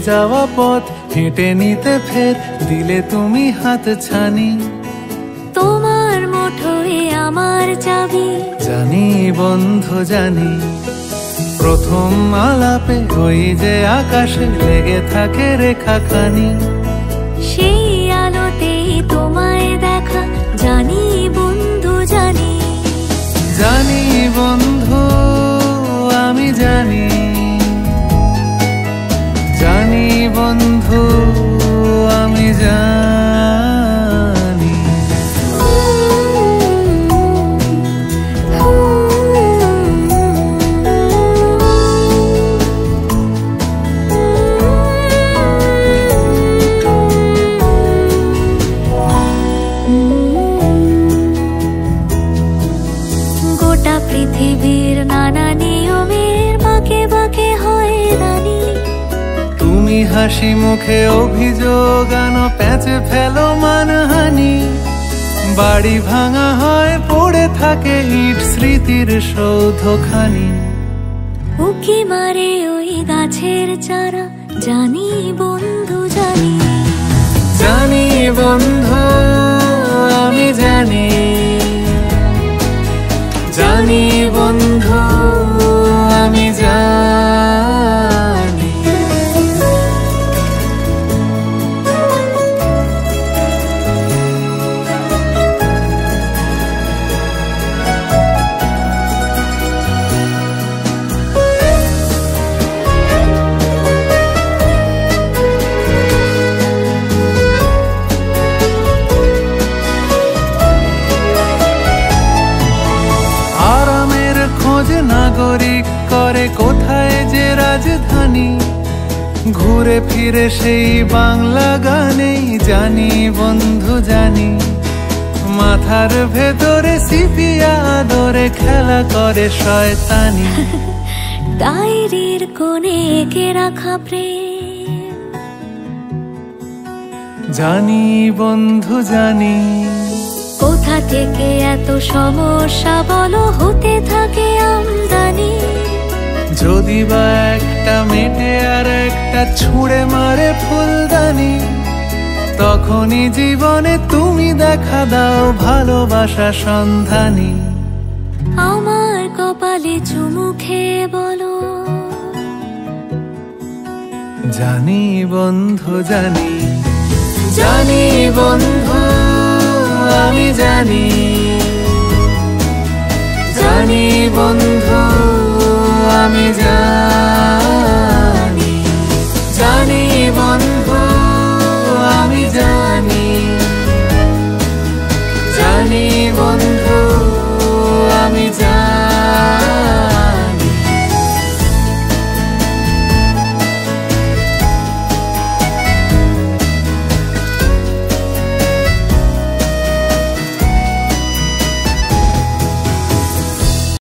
যাওয়া পথ হেঁটে নিতে ফের দিলে তুমি হাত ছানি। তোমার মুঠোয় আমার চাবি, জানি বন্ধু জানি। প্রথম আলাপে ওই যে আকাশে লেগে থাকে রেখাখানি, সেই আলোতেই তোমায় দেখা। জানি বন্ধু জানি, জানি বন্ধু আমি জানি। জানি বন্ধু আমি জানি। গোটা পৃথিবীর নানা নিয়মের বাঁকে বাঁকে হয় রানী। তুমি হাসি মুখে অভিযোগ আনো, প্যাঁচে ফেলো মানহানি। বাড়ি ভাঙা হয় পড়ে থাকে ইট স্মৃতির সৌধখানি। উকি মারে ওই গাছের চারা। জানি বন্ধু জানি, জানি বন্ধু আমি জানি। জানি বন্ধু আমি জানি। নাগরিক করে কোথায় যে রাজধানী, ঘুরে ফিরে সেই বাংলা গানেই জানি বন্ধু জানি। মাথার ভেতরে সিপিয়া আদরে খেলা করে শয়তানি। ডায়েরির কোণে এঁকে রাখা প্রেম। জানি বন্ধু জানি। কোথা থেকে এত সমস্যা বলো, হতে থাকে আমদানি। যদি বা একটা মেটে আর একটা ছুঁড়ে মারে ফুলদানি, তখনই জীবনে তুমি দেখা দাও ভালোবাসা সন্ধানী। আমার কপালে চুমু খেয়ে বলো, জানি বন্ধু জানি। জানি বন্ধু আমি জানি। জানি বন্ধু আমি জানি।